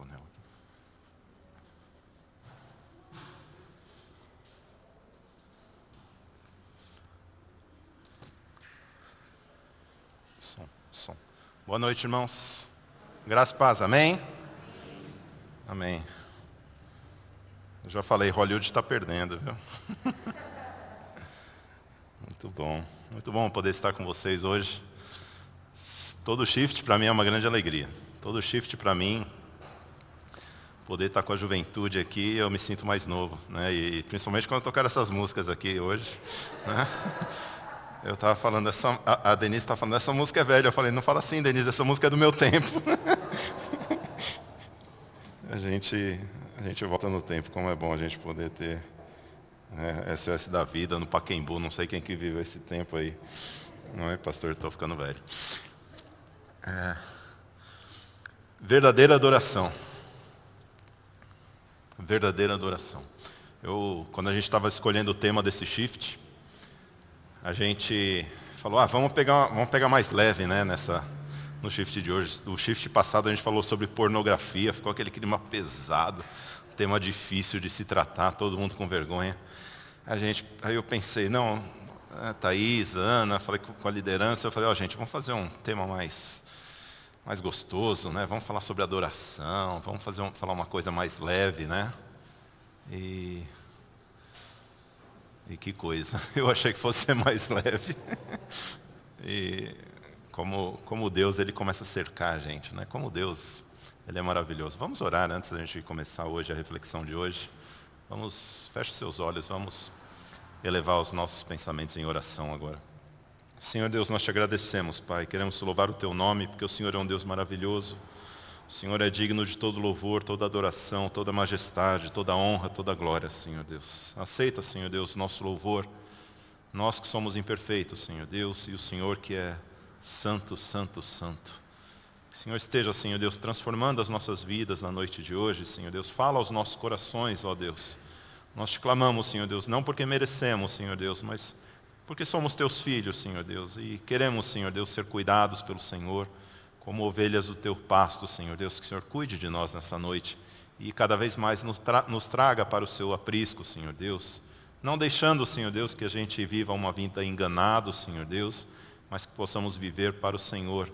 tonel. Som. Boa noite, irmãos. Graça e paz, amém? Amém. Eu já falei, Hollywood está perdendo, viu? Muito bom poder estar com vocês hoje. Todo shift para mim é uma grande alegria. Todo shift para mim, poder estar com a juventude aqui, eu me sinto mais novo, né? E principalmente quando eu tocar essas músicas aqui hoje, né? Eu estava falando, a Denise estava falando, essa música é velha. Eu falei, não fala assim, Denise, essa música é do meu tempo. A gente volta no tempo, como é bom a gente poder ter SOS da vida no Pacaembu, não sei quem que viveu esse tempo aí. Não é, pastor, estou ficando velho. Verdadeira adoração. Verdadeira adoração. Quando a gente estava escolhendo o tema desse shift, a gente falou, vamos pegar mais leve, né, no shift de hoje. O shift passado a gente falou sobre pornografia, ficou aquele clima pesado, tema difícil de se tratar, todo mundo com vergonha. Aí eu pensei, não, Thaís, Ana, falei com a liderança, eu falei, gente, vamos fazer um tema mais gostoso, né? Vamos falar sobre adoração, vamos falar uma coisa mais leve, né? E que coisa, eu achei que fosse ser mais leve. E como Deus, Ele começa a cercar a gente, né? Como Deus, Ele é maravilhoso. Vamos orar antes da gente começar hoje a reflexão de hoje. Feche seus olhos, vamos elevar os nossos pensamentos em oração agora. Senhor Deus, nós te agradecemos, Pai. Queremos louvar o Teu nome, porque o Senhor é um Deus maravilhoso. O Senhor é digno de todo louvor, toda adoração, toda majestade, toda honra, toda glória, Senhor Deus. Aceita, Senhor Deus, nosso louvor. Nós que somos imperfeitos, Senhor Deus, e o Senhor que é santo, santo, santo. Que o Senhor esteja, Senhor Deus, transformando as nossas vidas na noite de hoje, Senhor Deus. Fala aos nossos corações, ó Deus. Nós te clamamos, Senhor Deus, não porque merecemos, Senhor Deus, mas porque somos Teus filhos, Senhor Deus. E queremos, Senhor Deus, ser cuidados pelo Senhor, como ovelhas do Teu pasto, Senhor Deus. Que o Senhor cuide de nós nessa noite e cada vez mais nos traga para o Seu aprisco, Senhor Deus. Não deixando, Senhor Deus, que a gente viva uma vida enganado, Senhor Deus, mas que possamos viver para o Senhor,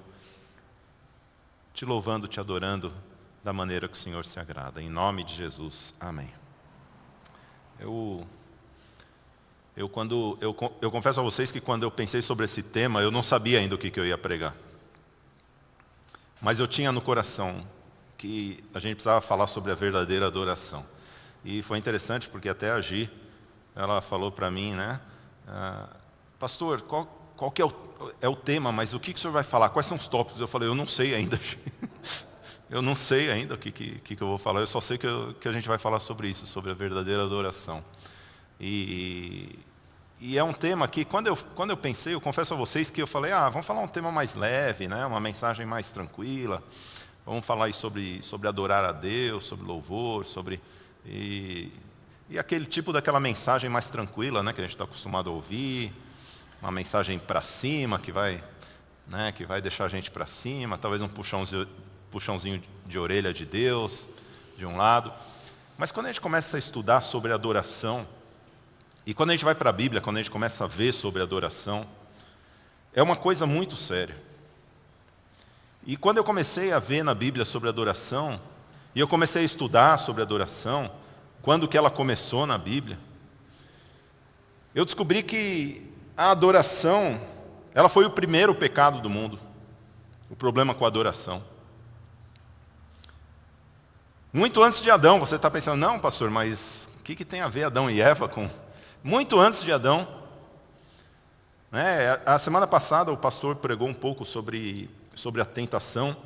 te louvando, te adorando da maneira que o Senhor se agrada. Em nome de Jesus. Amém. Eu confesso a vocês que quando eu pensei sobre esse tema, eu não sabia ainda o que eu ia pregar. Mas eu tinha no coração que a gente precisava falar sobre a verdadeira adoração. E foi interessante porque até a Gi, ela falou para mim, né? Pastor, qual que é o tema, mas o que o senhor vai falar? Quais são os tópicos? Eu falei, eu não sei ainda. Eu não sei ainda o que eu vou falar, eu só sei que a gente vai falar sobre isso, sobre a verdadeira adoração. E é um tema que, quando eu pensei, eu confesso a vocês que eu falei, vamos falar um tema mais leve, né? Uma mensagem mais tranquila, vamos falar aí sobre adorar a Deus, sobre louvor, e aquele tipo daquela mensagem mais tranquila, né? Que a gente está acostumado a ouvir, uma mensagem para cima, que vai deixar a gente para cima, talvez um puxãozinho de orelha de Deus, de um lado. Mas quando a gente começa a estudar sobre adoração, e quando a gente vai para a Bíblia, quando a gente começa a ver sobre adoração, é uma coisa muito séria. E quando eu comecei a ver na Bíblia sobre adoração, e eu comecei a estudar sobre adoração, quando que ela começou na Bíblia, eu descobri que a adoração, ela foi o primeiro pecado do mundo, o problema com a adoração. Muito antes de Adão, você está pensando, não, pastor, mas o que tem a ver Adão e Eva com... Muito antes de Adão. A semana passada o pastor pregou um pouco sobre a tentação,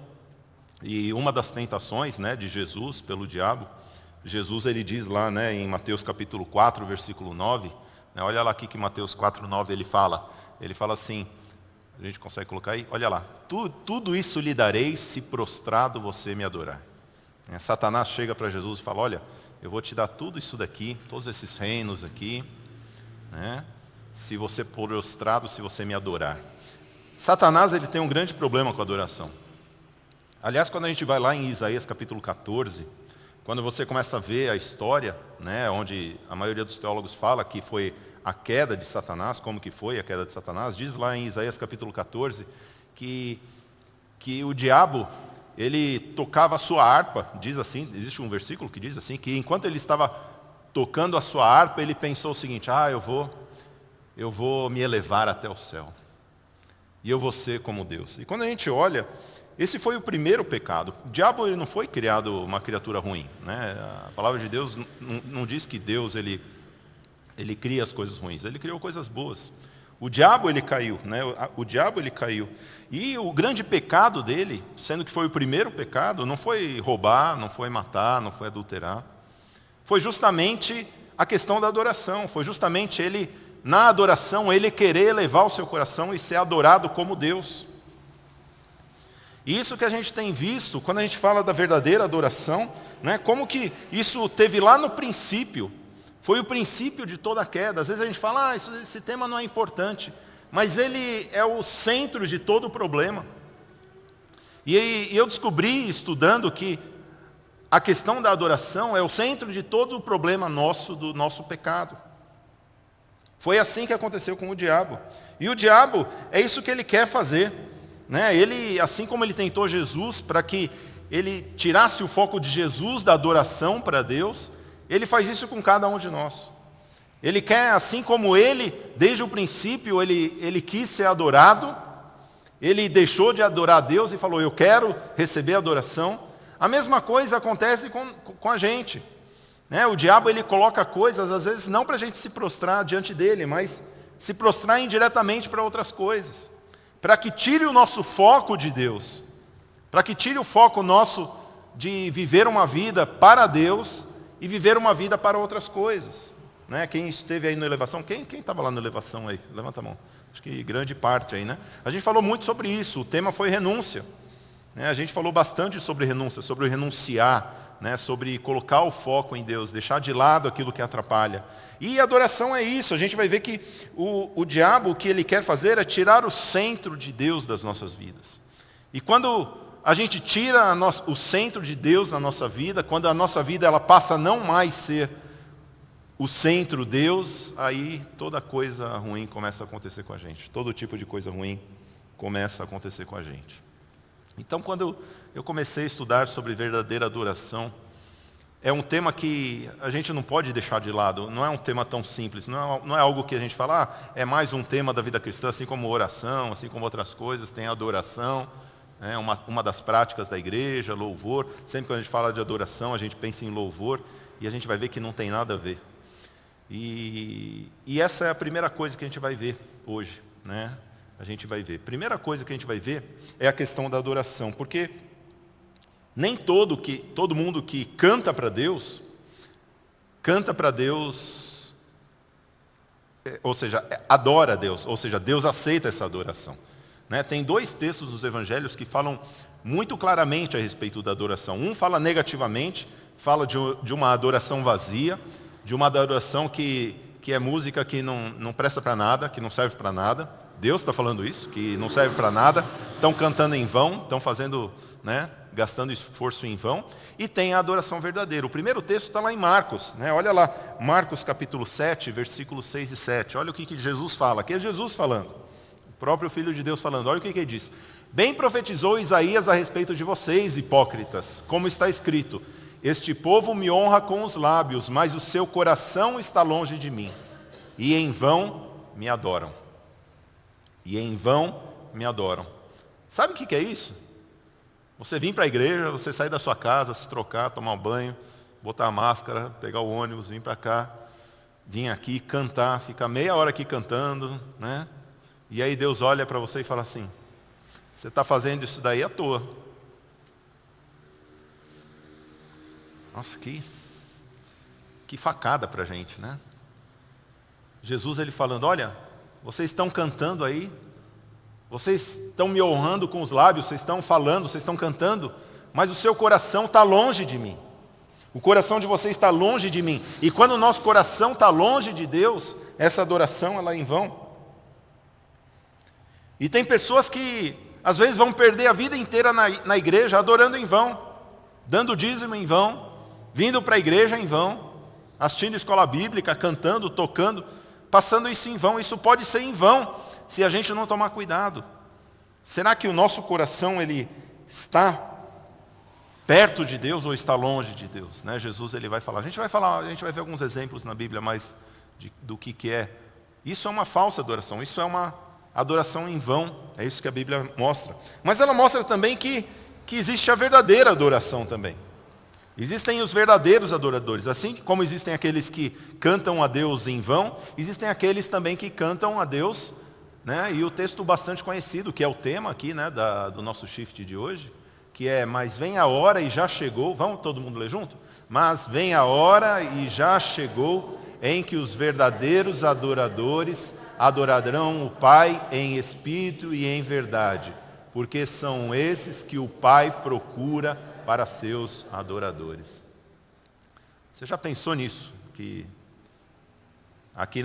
e uma das tentações, né, de Jesus pelo diabo, Jesus ele diz lá, né, em Mateus capítulo 4, versículo 9, né, olha lá aqui que Mateus 4, 9 ele fala assim, a gente consegue colocar aí? Olha lá, tudo isso lhe darei se prostrado você me adorar. Satanás chega para Jesus e fala, olha, eu vou te dar tudo isso daqui, todos esses reinos aqui, né, se você prostrado, se você me adorar. Satanás ele tem um grande problema com a adoração. Aliás, quando a gente vai lá em Isaías capítulo 14, quando você começa a ver a história, né, onde a maioria dos teólogos fala que foi a queda de Satanás, como que foi a queda de Satanás, diz lá em Isaías capítulo 14 que o diabo, ele tocava a sua harpa, diz assim, existe um versículo que diz assim, que enquanto ele estava tocando a sua harpa, ele pensou o seguinte: eu vou me elevar até o céu, e eu vou ser como Deus. E quando a gente olha, esse foi o primeiro pecado. O diabo, ele não foi criado uma criatura ruim, né? A palavra de Deus não diz que Deus ele cria as coisas ruins, ele criou coisas boas. O diabo ele caiu, né? O diabo ele caiu. E o grande pecado dele, sendo que foi o primeiro pecado, não foi roubar, não foi matar, não foi adulterar. Foi justamente a questão da adoração, foi justamente ele, na adoração, ele querer elevar o seu coração e ser adorado como Deus. E isso que a gente tem visto, quando a gente fala da verdadeira adoração, né, como que isso teve lá no princípio, foi o princípio de toda a queda. Às vezes a gente fala, esse tema não é importante, mas ele é o centro de todo o problema. E eu descobri, estudando, que a questão da adoração é o centro de todo o problema nosso, do nosso pecado. Foi assim que aconteceu com o diabo. E o diabo, é isso que ele quer fazer, né? Ele, assim como ele tentou Jesus para que ele tirasse o foco de Jesus da adoração para Deus, ele faz isso com cada um de nós. Ele quer, assim como ele, desde o princípio, ele quis ser adorado, ele deixou de adorar a Deus e falou, eu quero receber adoração. A mesma coisa acontece com a gente, né? O diabo, ele coloca coisas, às vezes, não para a gente se prostrar diante dele, mas se prostrar indiretamente para outras coisas, para que tire o nosso foco de Deus, para que tire o foco nosso de viver uma vida para Deus e viver uma vida para outras coisas, né? Quem esteve aí na elevação, quem estava lá na elevação aí? Levanta a mão. Acho que grande parte aí, né? A gente falou muito sobre isso, o tema foi renúncia, né? A gente falou bastante sobre renúncia, sobre o renunciar, né? Sobre colocar o foco em Deus, deixar de lado aquilo que atrapalha. E adoração é isso, a gente vai ver que o diabo, o que ele quer fazer é tirar o centro de Deus das nossas vidas. E quando a gente tira o centro de Deus na nossa vida, quando a nossa vida ela passa a não mais ser o centro Deus, aí toda coisa ruim começa a acontecer com a gente. Todo tipo de coisa ruim começa a acontecer com a gente. Então, quando eu comecei a estudar sobre verdadeira adoração, é um tema que a gente não pode deixar de lado. Não é um tema tão simples, não é algo que a gente fala, é mais um tema da vida cristã, assim como oração, assim como outras coisas, tem adoração. É uma das práticas da igreja, louvor. Sempre que a gente fala de adoração, a gente pensa em louvor, e a gente vai ver que não tem nada a ver. E essa é a primeira coisa que a gente vai ver hoje, né? A gente vai ver. Primeira coisa que a gente vai ver é a questão da adoração, porque nem todo mundo que canta para Deus, ou seja, adora a Deus, ou seja, Deus aceita essa adoração. Né? Tem dois textos dos evangelhos que falam muito claramente a respeito da adoração. Um fala negativamente, fala de uma adoração vazia, de uma adoração que é música que não presta para nada, que não serve para nada. Deus está falando isso, que não serve para nada, estão cantando em vão, estão fazendo, né, gastando esforço em vão. E tem a adoração verdadeira. O primeiro texto está lá em Marcos, né? Olha lá, Marcos capítulo 7, versículos 6 e 7. Olha o que Jesus fala, aqui é Jesus falando. O próprio Filho de Deus falando, olha o que ele diz. Bem profetizou Isaías a respeito de vocês, hipócritas, como está escrito, este povo me honra com os lábios, mas o seu coração está longe de mim, e em vão me adoram. E em vão me adoram. Sabe o que é isso? Você vir para a igreja, você sair da sua casa, se trocar, tomar um banho, botar a máscara, pegar o ônibus, vir para cá, vir aqui, cantar, ficar meia hora aqui cantando, né? E aí Deus olha para você e fala assim, você está fazendo isso daí à toa. Nossa, que facada para a gente, né? Jesus, ele falando, olha, vocês estão cantando aí, vocês estão me honrando com os lábios, vocês estão falando, vocês estão cantando, mas o seu coração está longe de mim. O coração de vocês está longe de mim. E quando o nosso coração está longe de Deus, essa adoração ela é em vão. E tem pessoas que às vezes vão perder a vida inteira na igreja adorando em vão, dando dízimo em vão, vindo para a igreja em vão, assistindo escola bíblica, cantando, tocando, passando isso em vão. Isso pode ser em vão se a gente não tomar cuidado. Será que o nosso coração ele está perto de Deus ou está longe de Deus? Né? Jesus ele vai falar. A gente vai ver alguns exemplos na Bíblia mais do que é. Isso é uma falsa adoração, isso é uma adoração em vão, é isso que a Bíblia mostra. Mas ela mostra também que existe a verdadeira adoração também. Existem os verdadeiros adoradores, assim como existem aqueles que cantam a Deus em vão, existem aqueles também que cantam a Deus, né? E o texto bastante conhecido, que é o tema aqui, né, do nosso shift de hoje, que é: mas vem a hora e já chegou, vamos todo mundo ler junto? Mas vem a hora e já chegou em que os verdadeiros adoradores adorarão o Pai em espírito e em verdade, porque são esses que o Pai procura para seus adoradores. Você já pensou nisso? Que aqui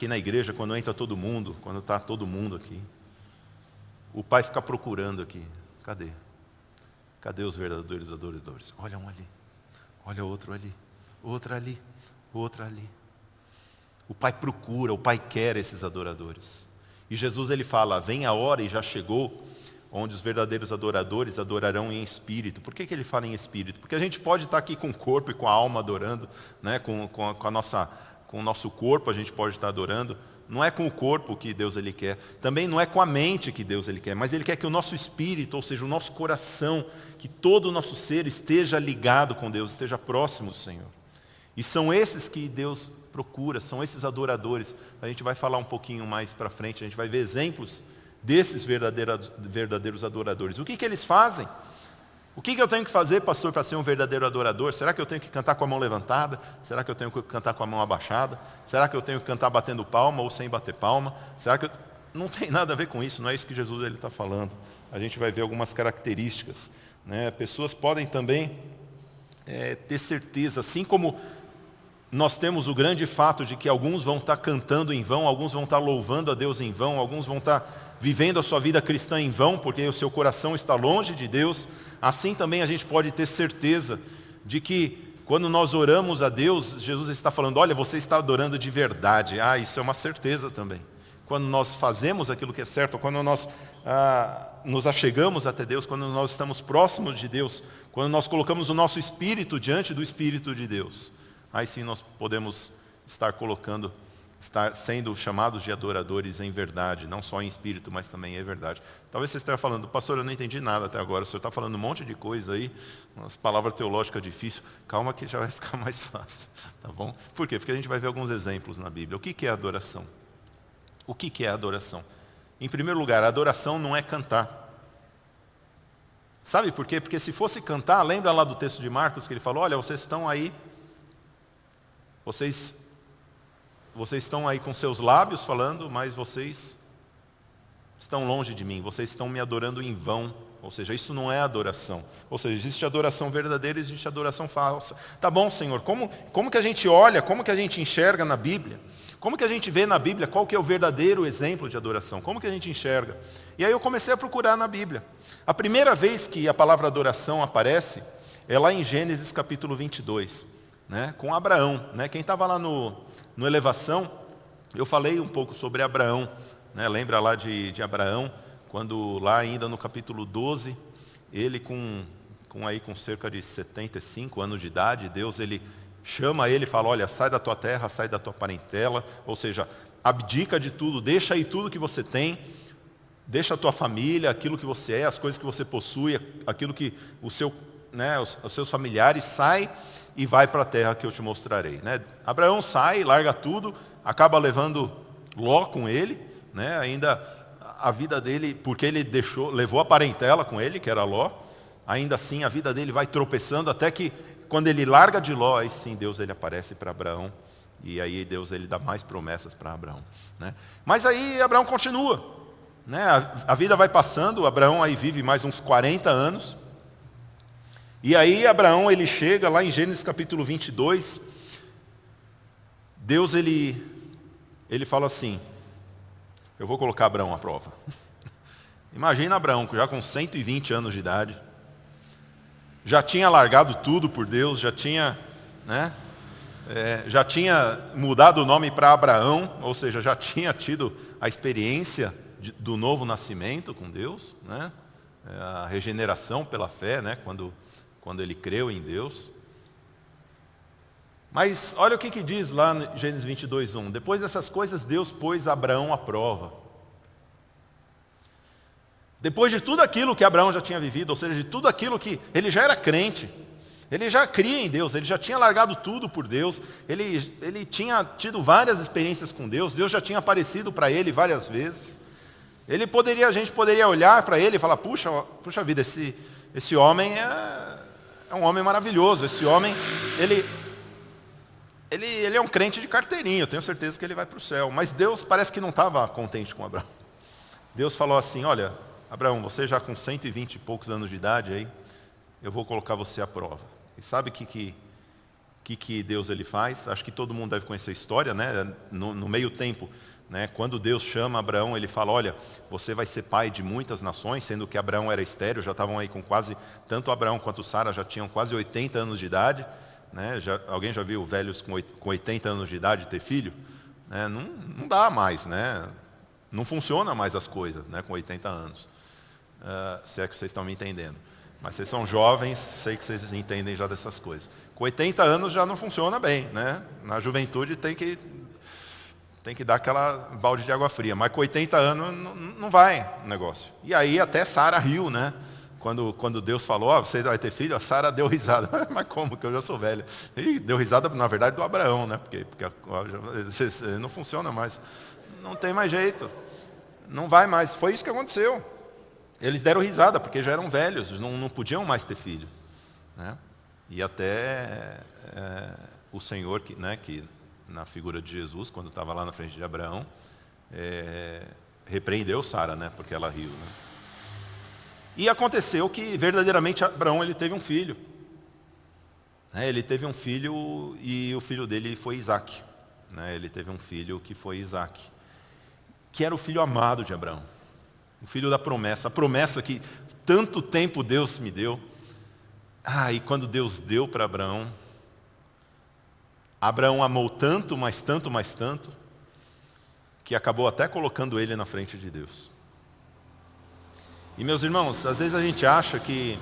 na igreja, quando entra todo mundo, quando está todo mundo aqui, o Pai fica procurando aqui. Cadê? Cadê os verdadeiros adoradores? Olha um ali, olha outro ali, outro ali, outro ali. O Pai procura, o Pai quer esses adoradores. E Jesus ele fala: vem a hora e já chegou, onde os verdadeiros adoradores adorarão em espírito. Por que ele fala em espírito? Porque a gente pode estar aqui com o corpo e com a alma adorando, né? com o nosso corpo a gente pode estar adorando. Não é com o corpo que Deus ele quer, também não é com a mente que Deus ele quer, mas Ele quer que o nosso espírito, ou seja, o nosso coração, que todo o nosso ser esteja ligado com Deus, esteja próximo do Senhor. E são esses que Deus procura, são esses adoradores. A gente vai falar um pouquinho mais para frente, a gente vai ver exemplos desses verdadeiros adoradores. O que eles fazem? O que eu tenho que fazer, pastor, para ser um verdadeiro adorador? Será que eu tenho que cantar com a mão levantada? Será que eu tenho que cantar com a mão abaixada? Será que eu tenho que cantar batendo palma ou sem bater palma? Será que Não tem nada a ver com isso, não é isso que Jesus está falando. A gente vai ver algumas características, né? Pessoas podem também ter certeza, assim como nós temos o grande fato de que alguns vão estar cantando em vão, alguns vão estar louvando a Deus em vão, alguns vão estar vivendo a sua vida cristã em vão, porque o seu coração está longe de Deus. Assim também a gente pode ter certeza de que quando nós oramos a Deus, Jesus está falando: olha, você está adorando de verdade. Isso é uma certeza também. Quando nós fazemos aquilo que é certo, quando nós nos achegamos até Deus, quando nós estamos próximos de Deus, quando nós colocamos o nosso espírito diante do Espírito de Deus, aí sim nós podemos estar sendo chamados de adoradores em verdade, não só em espírito, mas também em verdade. Talvez você esteja falando: pastor, eu não entendi nada até agora, o senhor está falando um monte de coisa aí, umas palavras teológicas difíceis. Calma que já vai ficar mais fácil, tá bom? Por quê? Porque a gente vai ver alguns exemplos na Bíblia. O que é adoração? O que é adoração? Em primeiro lugar, a adoração não é cantar. Sabe por quê? Porque se fosse cantar, lembra lá do texto de Marcos que ele falou: olha, vocês estão aí, vocês estão aí com seus lábios falando, mas vocês estão longe de mim, vocês estão me adorando em vão. Ou seja, isso não é adoração. Ou seja, existe adoração verdadeira e existe adoração falsa. Tá bom, Senhor, como que a gente olha, como que a gente enxerga na Bíblia? Como que a gente vê na Bíblia qual que é o verdadeiro exemplo de adoração? Como que a gente enxerga? E aí eu comecei a procurar na Bíblia. A primeira vez que a palavra adoração aparece é lá em Gênesis capítulo 22, né, com Abraão. Né? Quem estava lá no Elevação, eu falei um pouco sobre Abraão. Né? Lembra lá de Abraão, quando lá ainda no capítulo 12, ele com cerca de 75 anos de idade, Deus ele chama ele e fala: olha, sai da tua terra, sai da tua parentela, ou seja, abdica de tudo, deixa aí tudo que você tem, deixa a tua família, aquilo que você é, as coisas que você possui, aquilo que os seus familiares, sai e vai para a terra que eu te mostrarei. Né? Abraão sai, larga tudo, acaba levando Ló com ele, né? Ainda a vida dele, porque ele levou a parentela com ele, que era Ló, ainda assim a vida dele vai tropeçando, até que quando ele larga de Ló, aí sim Deus ele aparece para Abraão, e aí Deus ele dá mais promessas para Abraão. Né? Mas aí Abraão continua, né? A vida vai passando, Abraão aí vive mais uns 40 anos, e aí Abraão ele chega lá em Gênesis capítulo 22, Deus ele fala assim, eu vou colocar Abraão à prova. Imagina Abraão, já com 120 anos de idade, já tinha largado tudo por Deus, já tinha, né, já tinha mudado o nome para Abraão, ou seja, já tinha tido a experiência do novo nascimento com Deus, né, a regeneração pela fé, né, quando ele creu em Deus. Mas olha o que diz lá no Gênesis 22:1. Depois dessas coisas, Deus pôs Abraão à prova. Depois de tudo aquilo que Abraão já tinha vivido, ou seja, de tudo aquilo que ele já era crente, ele já cria em Deus, ele já tinha largado tudo por Deus, ele tinha tido várias experiências com Deus, Deus já tinha aparecido para ele várias vezes. A gente poderia olhar para ele e falar, puxa vida, esse homem é um homem maravilhoso, esse homem, ele é um crente de carteirinha, eu tenho certeza que ele vai para o céu. Mas Deus parece que não estava contente com Abraão. Deus falou assim, olha, Abraão, você já com 120 e poucos anos de idade, aí, eu vou colocar você à prova. E sabe o que Deus ele faz? Acho que todo mundo deve conhecer a história, né? No meio tempo, né? Quando Deus chama Abraão, ele fala, olha, você vai ser pai de muitas nações, sendo que Abraão era estéril, já estavam aí com quase, tanto Abraão quanto Sara já tinham quase 80 anos de idade. Né? Alguém já viu velhos com 80 anos de idade ter filho? Né? Não dá mais, né? Não funciona mais as coisas, né? Com 80 anos. Se é que vocês estão me entendendo. Mas vocês são jovens, sei que vocês entendem já dessas coisas. Com 80 anos já não funciona bem, né? Na juventude tem que dar aquela balde de água fria. Mas com 80 anos não vai o negócio. E aí até Sara riu, né? Quando Deus falou, você vai ter filho, a Sara deu risada. Mas como que eu já sou velha? E deu risada, na verdade, do Abraão, né? Porque não funciona mais. Não tem mais jeito. Não vai mais. Foi isso que aconteceu. Eles deram risada, porque já eram velhos, não podiam mais ter filho. Né? E até o Senhor, que na figura de Jesus, quando estava lá na frente de Abraão, repreendeu Sara, né? Porque ela riu. Né? E aconteceu que verdadeiramente Abraão ele teve um filho. Ele teve um filho e o filho dele foi Isaac. Ele teve um filho que foi Isaac, que era o filho amado de Abraão, o filho da promessa, a promessa que tanto tempo Deus me deu. E quando Deus deu para Abraão, Abraão amou tanto, mais tanto, mais tanto, que acabou até colocando ele na frente de Deus. E meus irmãos, às vezes a gente acha e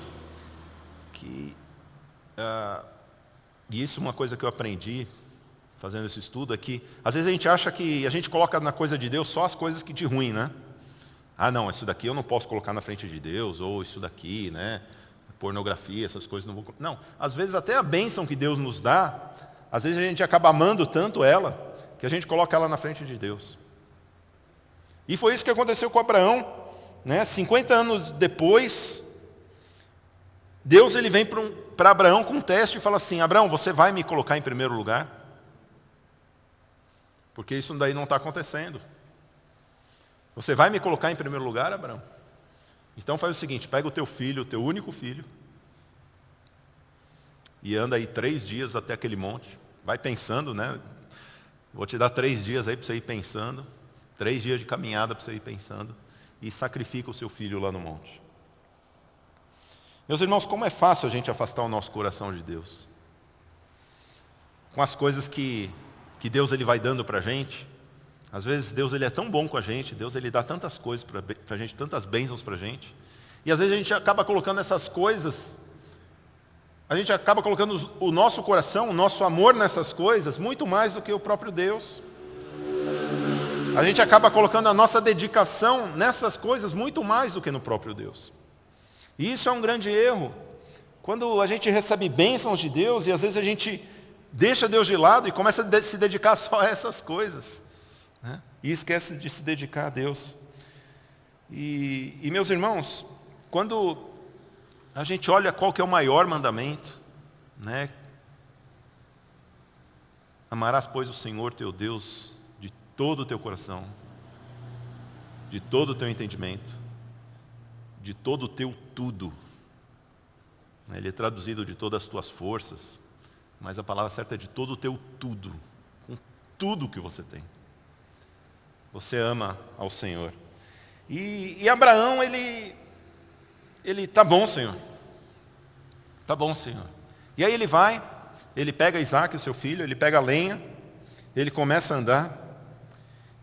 isso é uma coisa que eu aprendi fazendo esse estudo, é que às vezes a gente acha que a gente coloca na coisa de Deus só as coisas que de ruim, né? Não, isso daqui eu não posso colocar na frente de Deus, ou isso daqui, né? Pornografia, essas coisas não vou... Não, às vezes até a bênção que Deus nos dá, às vezes a gente acaba amando tanto ela, que a gente coloca ela na frente de Deus. E foi isso que aconteceu com Abraão, né? 50 anos depois, Deus ele vem para Abraão com um teste e fala assim, Abraão, você vai me colocar em primeiro lugar? Porque isso daí não está acontecendo. Você vai me colocar em primeiro lugar, Abraão? Então faz o seguinte, pega o teu filho, o teu único filho, e anda aí 3 dias até aquele monte. Vai pensando, né? Vou te dar 3 dias aí para você ir pensando. 3 dias de caminhada para você ir pensando. E sacrifica o seu filho lá no monte. Meus irmãos, como é fácil a gente afastar o nosso coração de Deus. Com as coisas que Deus ele vai dando para a gente. Às vezes Deus ele é tão bom com a gente, Deus ele dá tantas coisas para a gente, tantas bênçãos para a gente. E às vezes a gente acaba colocando essas coisas, a gente acaba colocando o nosso coração, o nosso amor nessas coisas, muito mais do que o próprio Deus. A gente acaba colocando a nossa dedicação nessas coisas muito mais do que no próprio Deus. E isso é um grande erro. Quando a gente recebe bênçãos de Deus e às vezes a gente deixa Deus de lado e começa a se dedicar só a essas coisas. Né? E esquece de se dedicar a Deus. E meus irmãos, quando a gente olha qual que é o maior mandamento, né? Amarás, pois, o Senhor teu Deus de todo o teu coração, de todo o teu entendimento, de todo o teu tudo. Ele é traduzido de todas as tuas forças, mas a palavra certa é de todo o teu tudo, com tudo que você tem. Você ama ao Senhor. E Abraão, ele tá bom, Senhor. Tá bom, Senhor. E aí ele vai, ele pega Isaac, o seu filho, ele pega a lenha, ele começa a andar,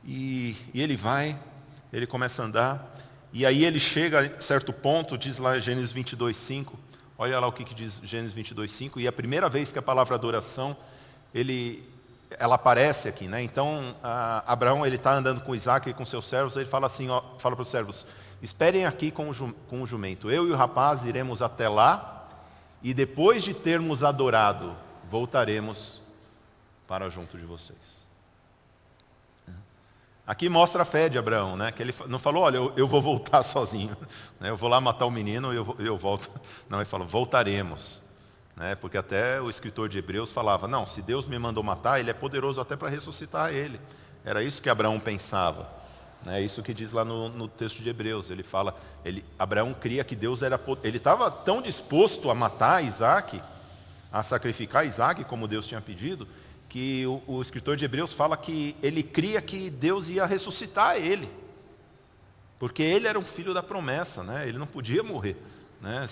e ele vai, ele começa a andar, e aí ele chega a certo ponto, diz lá Gênesis 22:5, olha lá o que diz Gênesis 22:5, e é a primeira vez que a palavra adoração, ela aparece aqui, né? Então, Abraão, ele está andando com Isaac e com seus servos, ele fala assim, fala para os servos, esperem aqui com o jumento, eu e o rapaz iremos até lá, e depois de termos adorado, voltaremos para junto de vocês. Aqui mostra a fé de Abraão, né? Que ele não falou, olha, eu vou voltar sozinho, né? Eu vou lá matar o menino e eu volto. Não, ele falou, voltaremos. Né? Porque até o escritor de Hebreus falava, não, se Deus me mandou matar, Ele é poderoso até para ressuscitar ele. Era isso que Abraão pensava. É isso que diz lá no texto de Hebreus. Ele fala, Abraão cria que Deus era... Ele estava tão disposto a matar Isaac, a sacrificar Isaac, como Deus tinha pedido, que o escritor de Hebreus fala que ele cria que Deus ia ressuscitar ele. Porque ele era um filho da promessa, né? Ele não podia morrer. Né?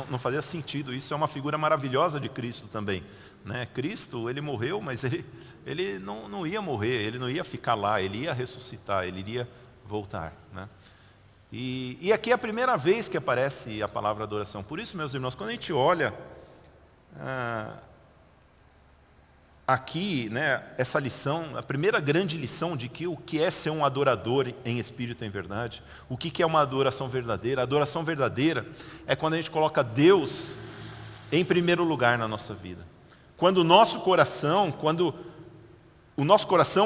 Não fazia sentido. Isso é uma figura maravilhosa de Cristo também. Né? Cristo, ele morreu, mas ele não ia morrer, ele não ia ficar lá, ele ia ressuscitar, ele iria voltar. Né? E aqui é a primeira vez que aparece a palavra adoração. Por isso, meus irmãos, quando a gente olha aqui, né, essa lição, a primeira grande lição de que o que é ser um adorador em espírito e em verdade, o que é uma adoração verdadeira. A adoração verdadeira é quando a gente coloca Deus em primeiro lugar na nossa vida. Quando o nosso coração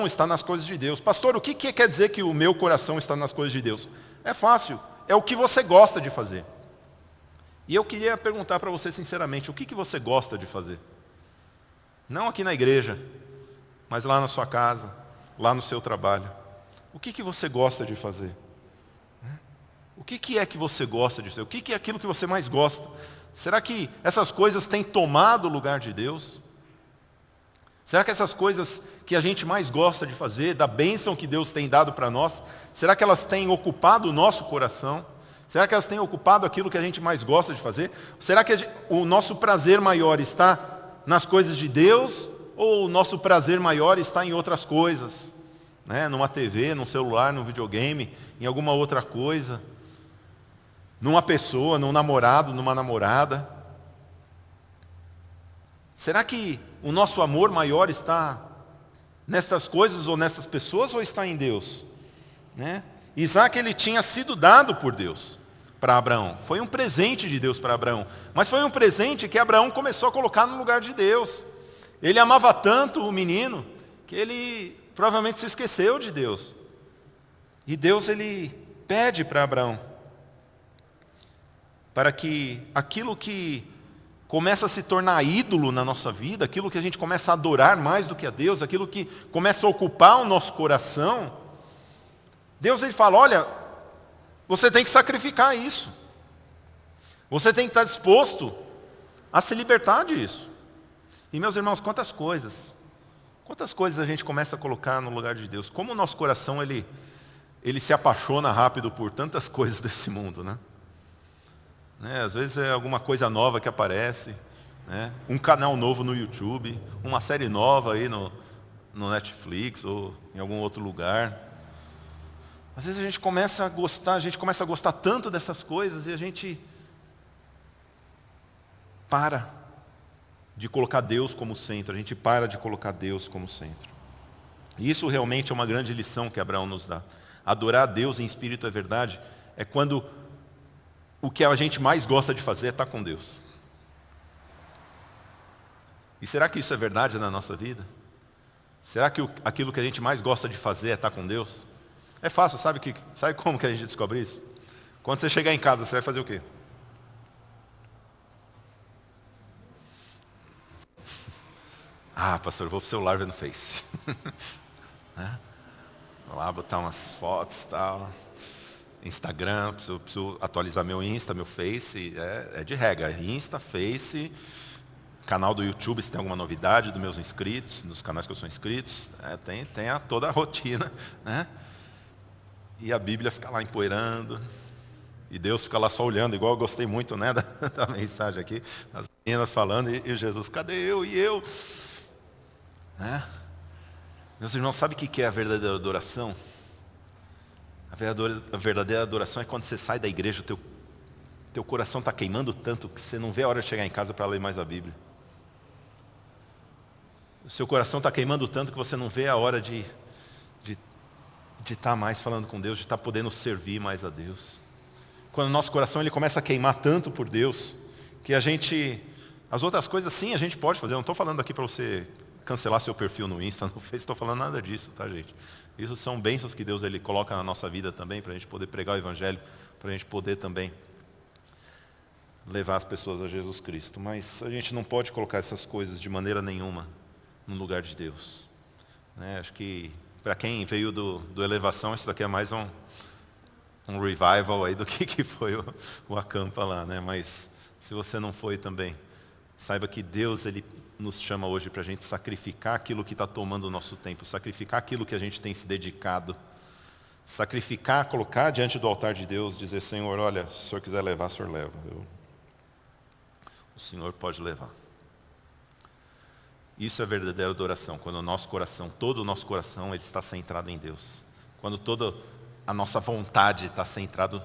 está nas coisas de Deus. Pastor, o que quer dizer que o meu coração está nas coisas de Deus? É fácil, é o que você gosta de fazer. E eu queria perguntar para você sinceramente, o que você gosta de fazer? Não aqui na igreja, mas lá na sua casa, lá no seu trabalho. O que você gosta de fazer? O que é que você gosta de fazer? O que é aquilo que você mais gosta? Será que essas coisas têm tomado o lugar de Deus? Será que essas coisas que a gente mais gosta de fazer, da bênção que Deus tem dado para nós, será que elas têm ocupado o nosso coração? Será que elas têm ocupado aquilo que a gente mais gosta de fazer? Será que o nosso prazer maior está nas coisas de Deus, ou o nosso prazer maior está em outras coisas, né? Numa TV, num celular, num videogame, em alguma outra coisa, numa pessoa, num namorado, numa namorada? Será que o nosso amor maior está nessas coisas ou nessas pessoas, ou está em Deus? Né? Isaac, ele tinha sido dado por Deus para Abraão. Foi um presente de Deus para Abraão. Mas foi um presente que Abraão começou a colocar no lugar de Deus. Ele amava tanto o menino que ele provavelmente se esqueceu de Deus. E Deus, ele pede para Abraão para que aquilo que começa a se tornar ídolo na nossa vida, aquilo que a gente começa a adorar mais do que a Deus, aquilo que começa a ocupar o nosso coração, Deus, ele fala, olha, você tem que sacrificar isso. Você tem que estar disposto a se libertar disso. E, meus irmãos, quantas coisas a gente começa a colocar no lugar de Deus. Como o nosso coração, ele se apaixona rápido por tantas coisas desse mundo, né? Às vezes é alguma coisa nova que aparece, né? Um canal novo no YouTube, uma série nova aí no Netflix ou em algum outro lugar. Às vezes a gente começa a gostar tanto dessas coisas e a gente para de colocar Deus como centro, a gente para de colocar Deus como centro. E isso realmente é uma grande lição que Abraão nos dá. Adorar a Deus em espírito é verdade, é quando o que a gente mais gosta de fazer é estar com Deus. E será que isso é verdade na nossa vida? Será que aquilo que a gente mais gosta de fazer é estar com Deus? É fácil, sabe como que a gente descobre isso? Quando você chegar em casa, você vai fazer o quê? Ah, pastor, eu vou pro celular ver no Face. Né? Vou lá botar umas fotos e tal. Instagram, preciso atualizar meu Insta, meu Face. É de regra, Insta, Face, canal do YouTube, se tem alguma novidade dos meus inscritos, dos canais que eu sou inscrito. Tem toda a rotina, né? e a Bíblia fica lá empoeirando, e Deus fica lá só olhando, igual eu gostei muito, né, da mensagem aqui, as meninas falando, e Jesus, cadê eu? E eu? Né? Meus irmãos, sabe o que é a verdadeira adoração? A verdadeira adoração é quando você sai da igreja, o teu coração está queimando tanto que você não vê a hora de chegar em casa para ler mais a Bíblia. O seu coração está queimando tanto que você não vê a hora de estar mais falando com Deus, de estar podendo servir mais a Deus. Quando o nosso coração ele começa a queimar tanto por Deus, que as outras coisas sim a gente pode fazer. Eu não estou falando aqui para você cancelar seu perfil no Insta, no Face, estou falando nada disso, tá, gente? Isso são bênçãos que Deus ele coloca na nossa vida também, para a gente poder pregar o Evangelho, para a gente poder também levar as pessoas a Jesus Cristo. Mas a gente não pode colocar essas coisas de maneira nenhuma no lugar de Deus. Né? Acho que para quem veio do Elevação, isso daqui é mais um revival aí do que foi o Acampa lá, né? Mas se você não foi também, saiba que Deus ele nos chama hoje para a gente sacrificar aquilo que está tomando o nosso tempo, sacrificar aquilo que a gente tem se dedicado, sacrificar, colocar diante do altar de Deus, dizer, Senhor, olha, se o Senhor quiser levar, o Senhor leva. O Senhor pode levar. Isso é verdadeira adoração, quando o nosso coração, todo o nosso coração, ele está centrado em Deus. Quando toda a nossa vontade está centrado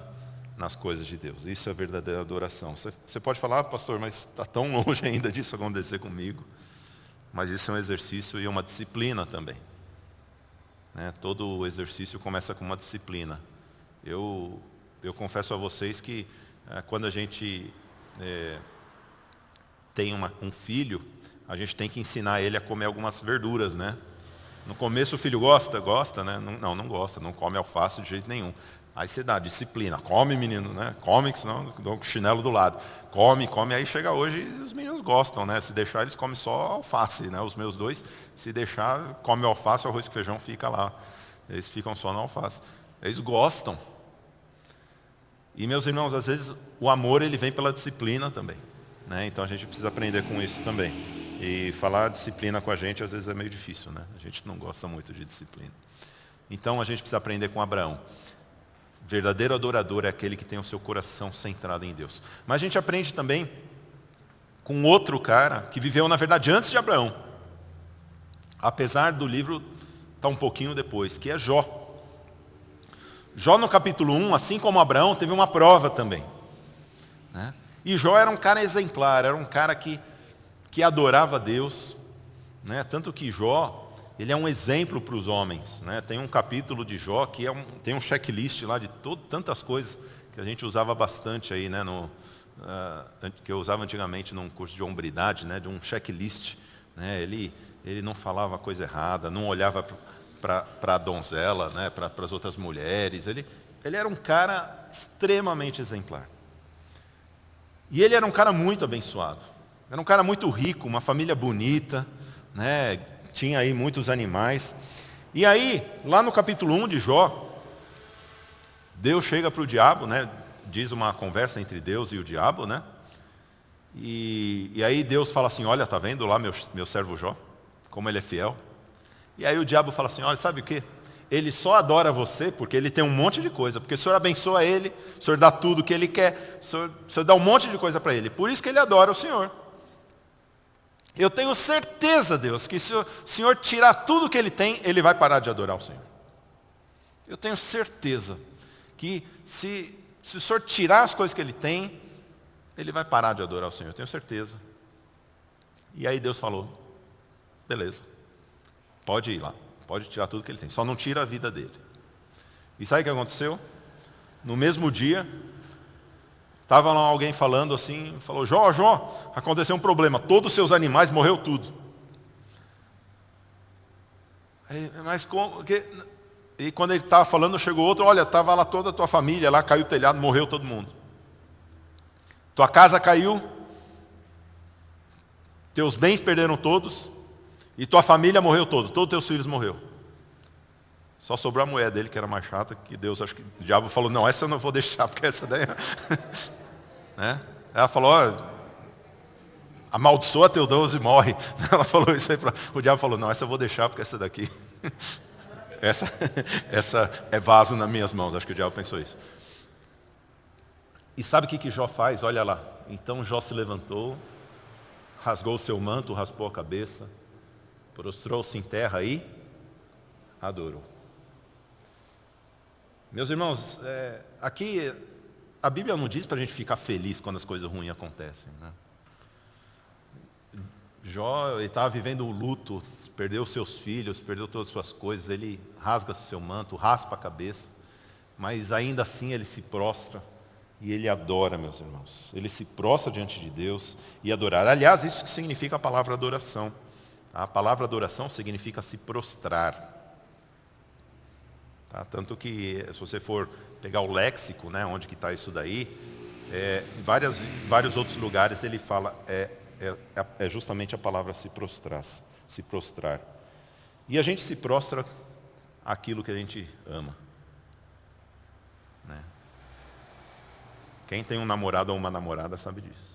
nas coisas de Deus. Isso é verdadeira adoração. Você pode falar, pastor, mas está tão longe ainda disso acontecer comigo. Mas isso é um exercício e uma disciplina também. Né? Todo o exercício começa com uma disciplina. Eu confesso a vocês que quando a gente tem um filho, a gente tem que ensinar ele a comer algumas verduras, né? No começo o filho gosta, né? Não gosta, não come alface de jeito nenhum. Aí você dá disciplina, come menino, né? Come, que senão dá um chinelo do lado. Come, aí chega hoje e os meninos gostam, né? Se deixar eles comem só alface, né? Os meus dois, se deixar, come alface, o arroz com feijão fica lá. Eles ficam só na alface. Eles gostam. E meus irmãos, às vezes o amor ele vem pela disciplina também, né? Então a gente precisa aprender com isso também. E falar disciplina com a gente às vezes é meio difícil, né? A gente não gosta muito de disciplina. Então a gente precisa aprender com Abraão. Verdadeiro adorador é aquele que tem o seu coração centrado em Deus. Mas a gente aprende também com outro cara que viveu, na verdade, antes de Abraão. Apesar do livro estar um pouquinho depois, que é Jó. Jó no capítulo 1, assim como Abraão, teve uma prova também. Né? E Jó era um cara exemplar, era um cara que adorava Deus. Né? Tanto que Jó, ele é um exemplo para os homens. Né? Tem um capítulo de Jó que tem um checklist lá de tantas coisas que a gente usava bastante aí, né? Que eu usava antigamente num curso de hombridade, né? De um checklist. Né? Ele não falava coisa errada, não olhava para a donzela, né? Para as outras mulheres. Ele era um cara extremamente exemplar. E ele era um cara muito abençoado. Era um cara muito rico, uma família bonita, né? Tinha aí muitos animais. E aí, lá no capítulo 1 de Jó, Deus chega para o diabo, né? Diz uma conversa entre Deus e o diabo, né? E aí Deus fala assim, olha, tá vendo lá meu servo Jó? Como ele é fiel. E aí o diabo fala assim, olha, sabe o quê? Ele só adora você porque ele tem um monte de coisa. Porque o Senhor abençoa ele, o Senhor dá tudo o que ele quer, o Senhor dá um monte de coisa para ele. Por isso que ele adora o Senhor. Eu tenho certeza, Deus, que se o Senhor tirar tudo que ele tem, ele vai parar de adorar o Senhor. Eu tenho certeza que se o Senhor tirar as coisas que ele tem, ele vai parar de adorar o Senhor. Eu tenho certeza. E aí Deus falou, beleza, pode ir lá, pode tirar tudo que ele tem, só não tira a vida dele. E sabe o que aconteceu? No mesmo dia, estava lá alguém falando assim, falou, Jó, aconteceu um problema, todos os seus animais morreu tudo. Aí, mas como? E quando ele estava falando, chegou outro, olha, estava lá toda a tua família, lá caiu o telhado, morreu todo mundo. Tua casa caiu, teus bens perderam todos, e tua família morreu todos teus filhos morreram. Só sobrou a mulher dele, que era mais chata, que Deus, acho que o diabo falou, não, essa eu não vou deixar, porque essa daí... Né? Ela falou, amaldiçoa teu Deus e morre. Ela falou isso aí, o diabo falou, não, essa eu vou deixar, porque essa daqui essa é vaso nas minhas mãos. Acho que o diabo pensou isso. E sabe o que Jó faz? Olha lá. Então Jó se levantou, rasgou o seu manto, raspou a cabeça, prostrou-se em terra e adorou. Meus irmãos, aqui a Bíblia não diz para a gente ficar feliz quando as coisas ruins acontecem, né? Jó estava vivendo o luto, perdeu seus filhos, perdeu todas as suas coisas, ele rasga seu manto, raspa a cabeça, mas ainda assim ele se prostra e ele adora, meus irmãos. Ele se prostra diante de Deus e adorar. Aliás, isso que significa a palavra adoração. A palavra adoração significa se prostrar. Tá? Tanto que, se você for pegar o léxico, né, onde que está isso daí, em vários outros lugares ele fala, é justamente a palavra se prostrar. E a gente se prostra àquilo que a gente ama. Né? Quem tem um namorado ou uma namorada sabe disso.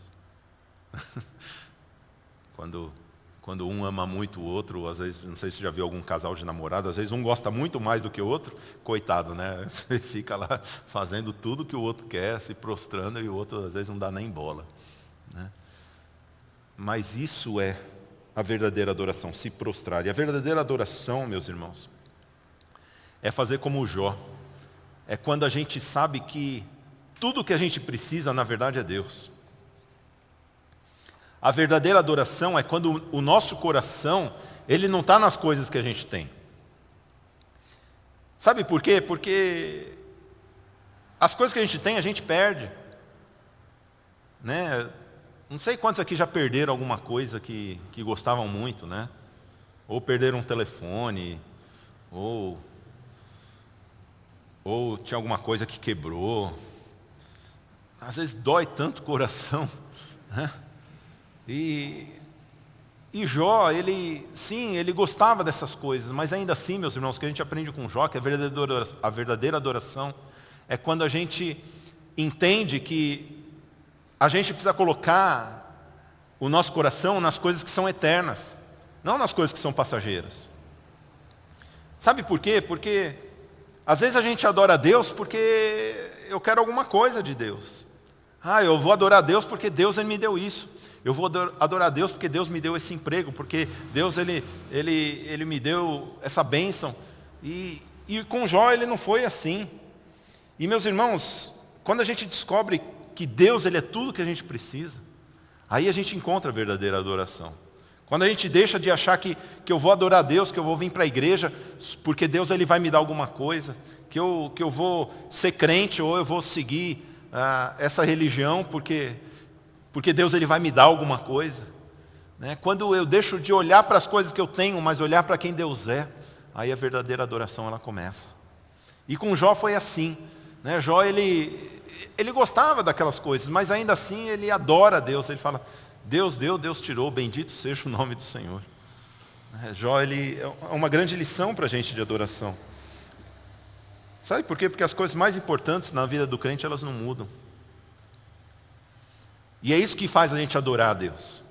Quando um ama muito o outro, às vezes, não sei se você já viu algum casal de namorado, às vezes um gosta muito mais do que o outro, coitado, né? Você fica lá fazendo tudo que o outro quer, se prostrando, e o outro às vezes não dá nem bola. Né? Mas isso é a verdadeira adoração, se prostrar. E a verdadeira adoração, meus irmãos, é fazer como o Jó. É quando a gente sabe que tudo que a gente precisa, na verdade, é Deus. A verdadeira adoração é quando o nosso coração, ele não está nas coisas que a gente tem. Sabe por quê? Porque as coisas que a gente perde. Né? Não sei quantos aqui já perderam alguma coisa que gostavam muito, né? Ou perderam um telefone, ou tinha alguma coisa que quebrou. Às vezes dói tanto o coração, né? E Jó, ele gostava dessas coisas, mas ainda assim, meus irmãos, o que a gente aprende com Jó, que a verdadeira adoração é quando a gente entende que a gente precisa colocar o nosso coração nas coisas que são eternas, não nas coisas que são passageiras. Sabe por quê? Porque às vezes a gente adora a Deus porque eu quero alguma coisa de Deus. Eu vou adorar a Deus porque Deus ele me deu isso. Eu vou adorar a Deus porque Deus me deu esse emprego, porque Deus ele me deu essa bênção. E com Jó ele não foi assim. E meus irmãos, quando a gente descobre que Deus ele é tudo que a gente precisa, aí a gente encontra a verdadeira adoração. Quando a gente deixa de achar que eu vou adorar a Deus, que eu vou vir para a igreja porque Deus ele vai me dar alguma coisa, que eu vou ser crente ou eu vou seguir essa religião porque Deus ele vai me dar alguma coisa. Né? Quando eu deixo de olhar para as coisas que eu tenho, mas olhar para quem Deus é, aí a verdadeira adoração ela começa. E com Jó foi assim. Né? Jó ele gostava daquelas coisas, mas ainda assim ele adora a Deus. Ele fala, Deus deu, Deus tirou, bendito seja o nome do Senhor. Jó ele é uma grande lição para a gente de adoração. Sabe por quê? Porque as coisas mais importantes na vida do crente elas não mudam. E é isso que faz a gente adorar a Deus.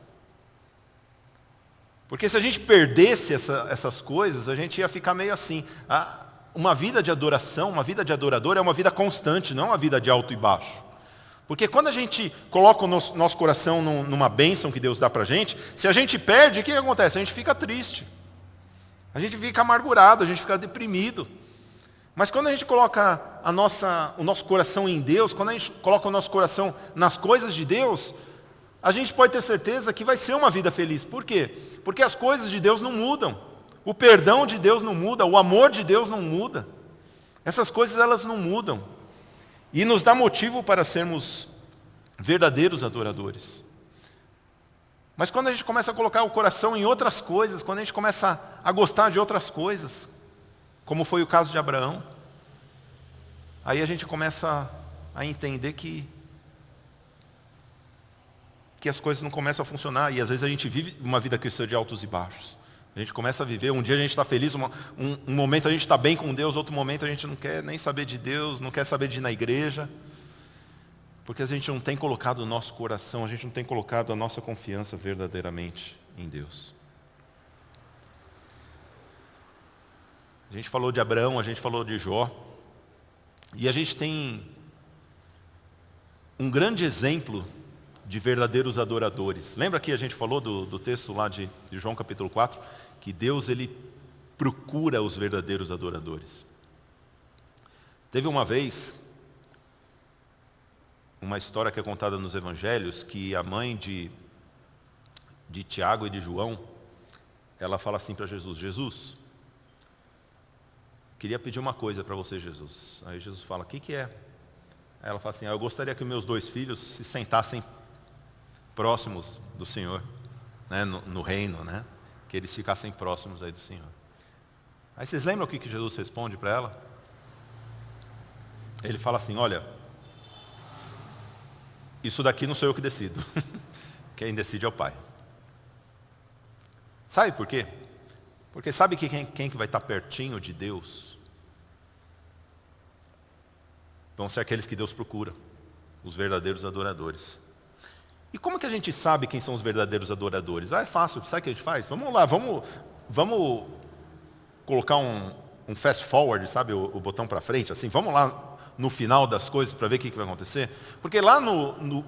Porque se a gente perdesse essas coisas, a gente ia ficar meio assim. Uma vida de adoração, uma vida de adorador é uma vida constante, não uma vida de alto e baixo. Porque quando a gente coloca o nosso coração numa bênção que Deus dá para a gente, se a gente perde, o que acontece? A gente fica triste. A gente fica amargurado, a gente fica deprimido. Mas quando a gente coloca o nosso coração em Deus, quando a gente coloca o nosso coração nas coisas de Deus, a gente pode ter certeza que vai ser uma vida feliz. Por quê? Porque as coisas de Deus não mudam. O perdão de Deus não muda, o amor de Deus não muda. Essas coisas elas não mudam. E nos dá motivo para sermos verdadeiros adoradores. Mas quando a gente começa a colocar o coração em outras coisas, quando a gente começa a gostar de outras coisas, como foi o caso de Abraão, aí a gente começa a entender que as coisas não começam a funcionar, e às vezes a gente vive uma vida cristã de altos e baixos. A gente começa a viver, um dia a gente está feliz, um momento a gente está bem com Deus, outro momento a gente não quer nem saber de Deus, não quer saber de ir na igreja, porque a gente não tem colocado o nosso coração, a gente não tem colocado a nossa confiança verdadeiramente em Deus. A gente falou de Abraão, a gente falou de Jó. E a gente tem um grande exemplo de verdadeiros adoradores. Lembra que a gente falou do texto lá de João capítulo 4? Que Deus, ele procura os verdadeiros adoradores. Teve uma vez, uma história que é contada nos evangelhos, que a mãe de Tiago e de João, ela fala assim para Jesus: Jesus, queria pedir uma coisa para você, Jesus. Aí Jesus fala: o que é? Aí ela fala assim: eu gostaria que meus 2 filhos se sentassem próximos do Senhor, né, no reino, né? Que eles ficassem próximos aí do Senhor. Aí vocês lembram o que Jesus responde para ela? Ele fala assim: olha, isso daqui não sou eu que decido. Quem decide é o Pai. Sabe por quê? Porque sabe que quem que vai estar pertinho de Deus vão ser aqueles que Deus procura, os verdadeiros adoradores. E como que a gente sabe quem são os verdadeiros adoradores? É fácil, sabe o que a gente faz? Vamos lá, vamos colocar um fast forward, sabe, o botão para frente, assim, vamos lá no final das coisas para ver o que vai acontecer. Porque lá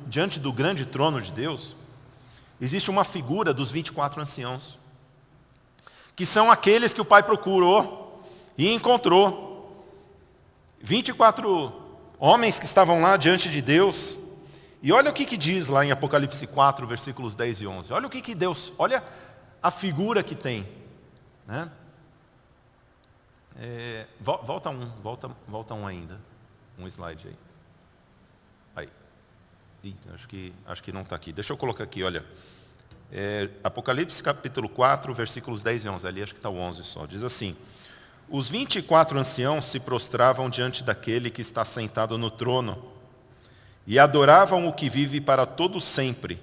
diante do grande trono de Deus, existe uma figura dos 24 anciãos, que são aqueles que o Pai procurou e encontrou. 24 homens que estavam lá diante de Deus. E olha o que diz lá em Apocalipse 4, versículos 10 e 11. Olha o que Deus, olha a figura que tem, né? Volta um ainda. Um slide aí. Ih, acho que não está aqui. Deixa eu colocar aqui, olha. Apocalipse capítulo 4, versículos 10 e 11. Ali acho que está o 11 só. Diz assim: os 24 anciãos se prostravam diante daquele que está sentado no trono e adoravam o que vive para todo sempre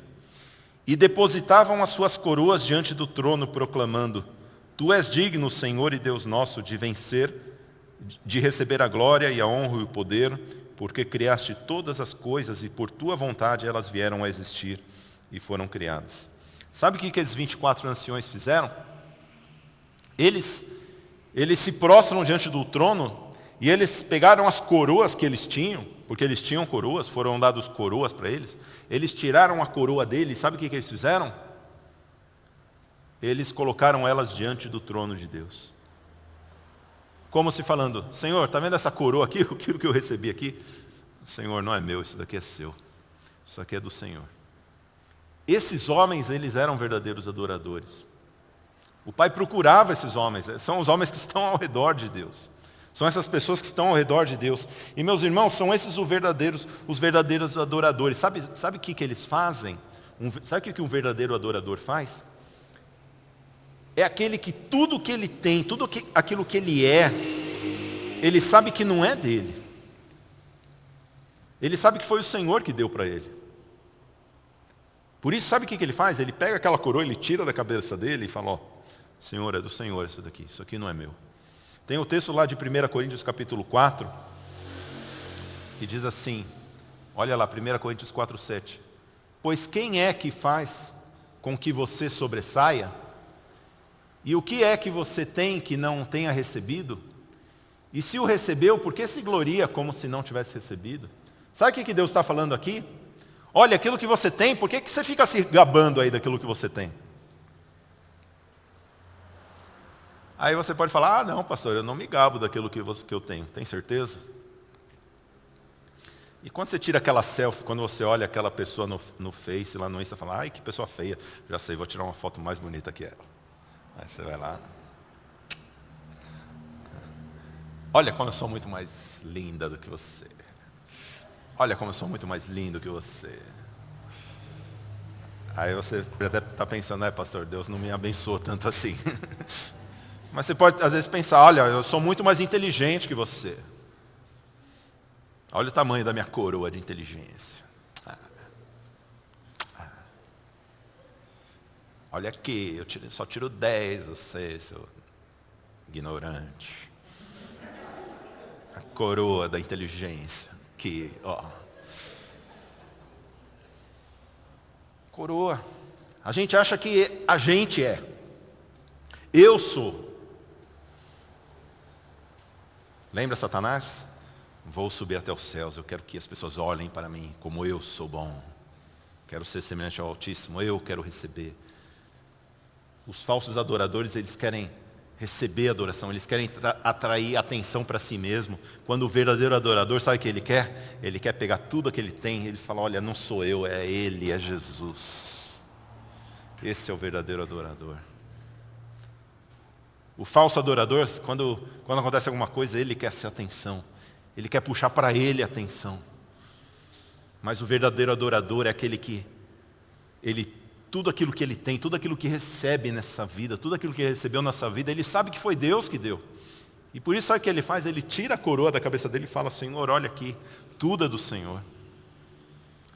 e depositavam as suas coroas diante do trono, proclamando: Tu és digno, Senhor e Deus nosso, de vencer, de receber a glória e a honra e o poder, porque criaste todas as coisas e por tua vontade elas vieram a existir e foram criadas. Sabe o que aqueles 24 anciões fizeram? Eles se prostram diante do trono e eles pegaram as coroas que eles tinham, porque eles tinham coroas, foram dados coroas para eles. Eles tiraram a coroa deles, sabe o que eles fizeram? Eles colocaram elas diante do trono de Deus. Como se falando: Senhor, está vendo essa coroa aqui, aquilo que eu recebi aqui? Senhor, não é meu, isso daqui é seu. Isso aqui é do Senhor. Esses homens, eles eram verdadeiros adoradores. O Pai procurava esses homens, são os homens que estão ao redor de Deus. São essas pessoas que estão ao redor de Deus. E meus irmãos, são esses os verdadeiros adoradores. Sabe o que eles fazem? Sabe o que um verdadeiro adorador faz? É aquele que tudo que ele tem, aquilo que ele é, ele sabe que não é dele. Ele sabe que foi o Senhor que deu para ele. Por isso, sabe o que ele faz? Ele pega aquela coroa, ele tira da cabeça dele e fala: ó, Senhor, é do Senhor isso aqui não é meu. Tem o texto lá de 1 Coríntios capítulo 4, que diz assim, olha lá, 1 Coríntios 4, 7. Pois quem é que faz com que você sobressaia? E o que é que você tem que não tenha recebido? E se o recebeu, por que se gloria como se não tivesse recebido? Sabe o que Deus está falando aqui? Olha, aquilo que você tem, por que você fica se gabando aí daquilo que você tem? Aí você pode falar: ah, não, pastor, eu não me gabo daquilo que eu tenho. Tem certeza? E quando você tira aquela selfie, quando você olha aquela pessoa no Face, lá no Insta, você fala: ai, que pessoa feia. Já sei, vou tirar uma foto mais bonita que ela. Aí você vai lá. Olha como eu sou muito mais linda do que você. Olha como eu sou muito mais lindo que você. Aí você até está pensando: pastor, Deus não me abençoou tanto assim. Mas você pode às vezes pensar: olha, eu sou muito mais inteligente que você. Olha o tamanho da minha coroa de inteligência. Olha aqui, eu só tiro 10, você, seu ignorante. A coroa da inteligência. Aqui, ó. Coroa. A gente acha que a gente é. Eu sou. Lembra Satanás? Vou subir até os céus, eu quero que as pessoas olhem para mim como eu sou bom. Quero ser semelhante ao Altíssimo, eu quero receber. Os falsos adoradores, eles querem receber adoração, eles querem atrair atenção para si mesmo. Quando o verdadeiro adorador, sabe o que ele quer? Ele quer pegar tudo que ele tem, ele fala, olha, não sou eu, é Ele, é Jesus. Esse é o verdadeiro adorador. O falso adorador, quando acontece alguma coisa, ele quer ser atenção. Ele quer puxar para ele a atenção. Mas o verdadeiro adorador é aquele que, tudo aquilo que ele tem, tudo aquilo que recebe nessa vida, tudo aquilo que ele recebeu nessa vida, ele sabe que foi Deus que deu. E por isso, sabe o que ele faz? Ele tira a coroa da cabeça dele e fala, Senhor, olha aqui, tudo é do Senhor.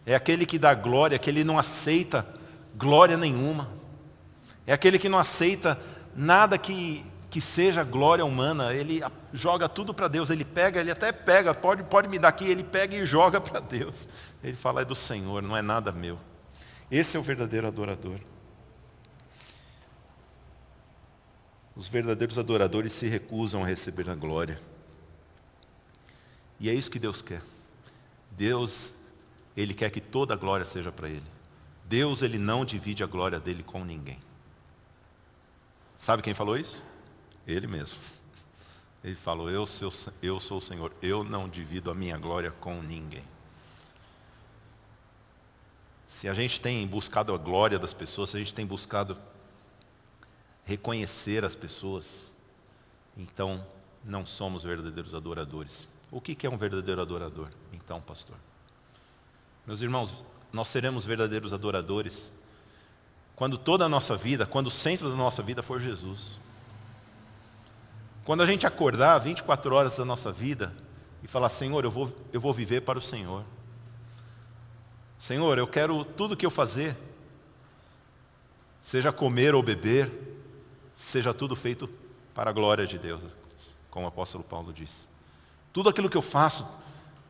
É aquele que dá glória, que ele não aceita glória nenhuma. É aquele que não aceita nada que seja glória humana, ele joga tudo para Deus, ele até pega, pode me dar aqui, ele pega e joga para Deus. Ele fala, é do Senhor, não é nada meu. Esse é o verdadeiro adorador. Os verdadeiros adoradores se recusam a receber a glória. E é isso que Deus quer. Deus, Ele quer que toda a glória seja para Ele. Deus, Ele não divide a glória dEle com ninguém. Sabe quem falou isso? Ele mesmo. Ele falou, eu sou o Senhor, eu não divido a minha glória com ninguém. Se a gente tem buscado a glória das pessoas, se a gente tem buscado reconhecer as pessoas, então não somos verdadeiros adoradores. O que é um verdadeiro adorador, então, pastor? Meus irmãos, nós seremos verdadeiros adoradores quando toda a nossa vida, quando o centro da nossa vida for Jesus. Quando a gente acordar 24 horas da nossa vida e falar, Senhor, eu vou viver para o Senhor. Senhor, eu quero tudo que eu fazer, seja comer ou beber, seja tudo feito para a glória de Deus, como o apóstolo Paulo diz. Tudo aquilo que eu faço,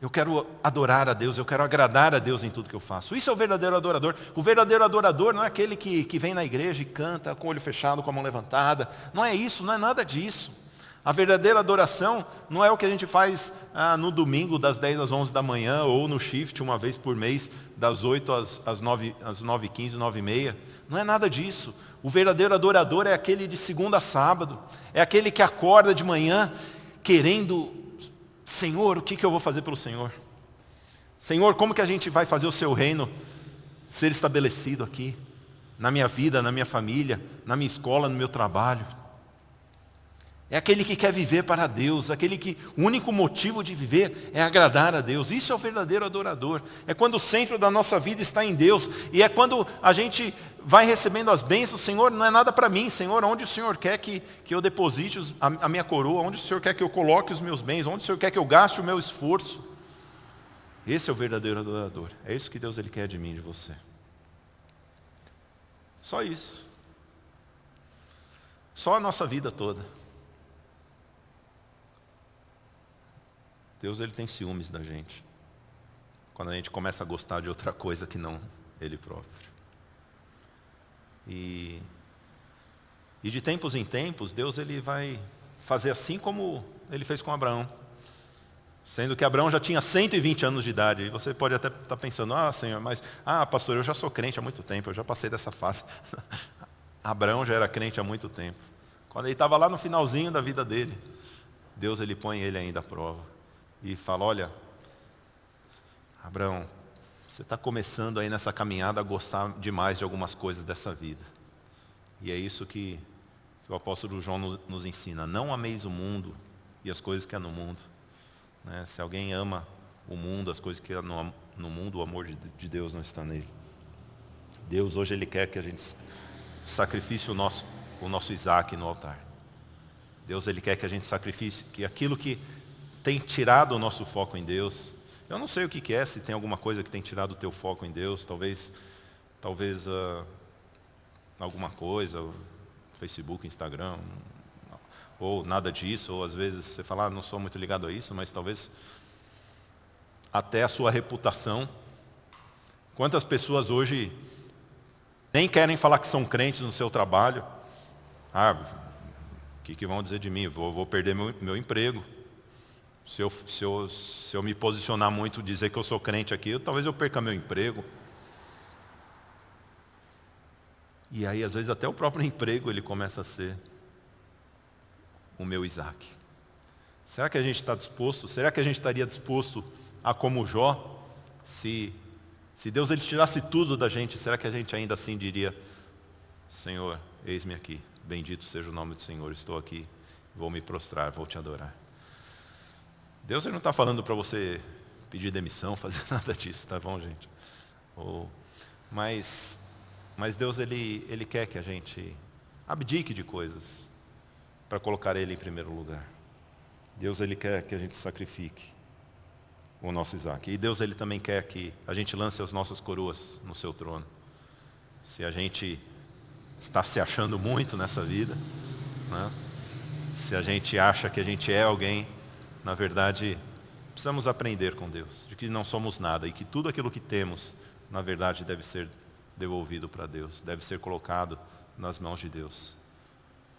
eu quero adorar a Deus, eu quero agradar a Deus em tudo que eu faço. Isso é o verdadeiro adorador. O verdadeiro adorador não é aquele que vem na igreja e canta com o olho fechado, com a mão levantada. Não é isso, não é nada disso. A verdadeira adoração não é o que a gente faz no domingo das 10 às 11 da manhã ou no shift uma vez por mês das 8 às 9h15, 9h30. Não é nada disso. O verdadeiro adorador é aquele de segunda a sábado. É aquele que acorda de manhã querendo, Senhor, o que eu vou fazer pelo Senhor? Senhor, como que a gente vai fazer o seu reino ser estabelecido aqui? Na minha vida, na minha família, na minha escola, no meu trabalho. É aquele que quer viver para Deus, aquele que o único motivo de viver é agradar a Deus. Isso é o verdadeiro adorador. É quando o centro da nossa vida está em Deus. E é quando a gente vai recebendo as bênçãos. Senhor, não é nada para mim. Senhor, onde o Senhor quer que eu deposite a minha coroa? Onde o Senhor quer que eu coloque os meus bens? Onde o Senhor quer que eu gaste o meu esforço? Esse é o verdadeiro adorador. É isso que Deus Ele quer de mim e de você. Só isso. Só a nossa vida toda. Deus, Ele tem ciúmes da gente, quando a gente começa a gostar de outra coisa que não Ele próprio. E de tempos em tempos, Deus Ele vai fazer assim como Ele fez com Abraão. Sendo que Abraão já tinha 120 anos de idade. E você pode até estar pensando, Senhor, mas, pastor, eu já sou crente há muito tempo, eu já passei dessa fase. Abraão já era crente há muito tempo. Quando ele estava lá no finalzinho da vida dele, Deus Ele põe ele ainda à prova. E fala, olha, Abraão, você está começando aí nessa caminhada a gostar demais de algumas coisas dessa vida. E é isso que o apóstolo João nos ensina. Não ameis o mundo e as coisas que há no mundo. Né? Se alguém ama o mundo, as coisas que há no mundo, o amor de Deus não está nele. Deus hoje Ele quer que a gente sacrifique o nosso Isaac no altar. Deus Ele quer que a gente sacrifique que aquilo que tem tirado o nosso foco em Deus. Eu não sei o que é, se tem alguma coisa que tem tirado o teu foco em Deus, talvez alguma coisa, Facebook, Instagram, ou nada disso, ou às vezes você fala, não sou muito ligado a isso, mas talvez até a sua reputação. Quantas pessoas hoje nem querem falar que são crentes no seu trabalho? O que vão dizer de mim? Vou perder meu emprego. Se eu me posicionar muito, dizer que eu sou crente aqui, talvez eu perca meu emprego. E aí, às vezes, até o próprio emprego ele começa a ser o meu Isaac. Será que a gente está disposto? Será que a gente estaria disposto a, como Jó, se Deus ele tirasse tudo da gente, será que a gente ainda assim diria: Senhor, eis-me aqui, bendito seja o nome do Senhor, estou aqui, vou me prostrar, vou te adorar. Deus ele não está falando para você pedir demissão, fazer nada disso, tá bom, gente? Mas Deus ele quer que a gente abdique de coisas para colocar Ele em primeiro lugar. Deus ele quer que a gente sacrifique o nosso Isaac. E Deus ele também quer que a gente lance as nossas coroas no seu trono. Se a gente está se achando muito nessa vida, né? Se a gente acha que a gente é alguém, na verdade, precisamos aprender com Deus, de que não somos nada e que tudo aquilo que temos, na verdade, deve ser devolvido para Deus, deve ser colocado nas mãos de Deus.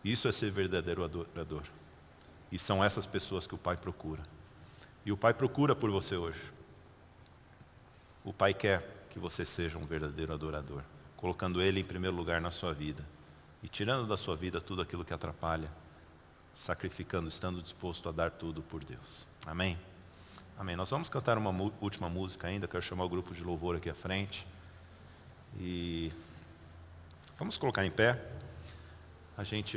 Isso é ser verdadeiro adorador. E são essas pessoas que o Pai procura. E o Pai procura por você hoje. O Pai quer que você seja um verdadeiro adorador, colocando Ele em primeiro lugar na sua vida e tirando da sua vida tudo aquilo que atrapalha, sacrificando, estando disposto a dar tudo por Deus. Amém? Amém. Nós vamos cantar uma última música ainda, quero chamar o grupo de louvor aqui à frente. E vamos colocar em pé. A gente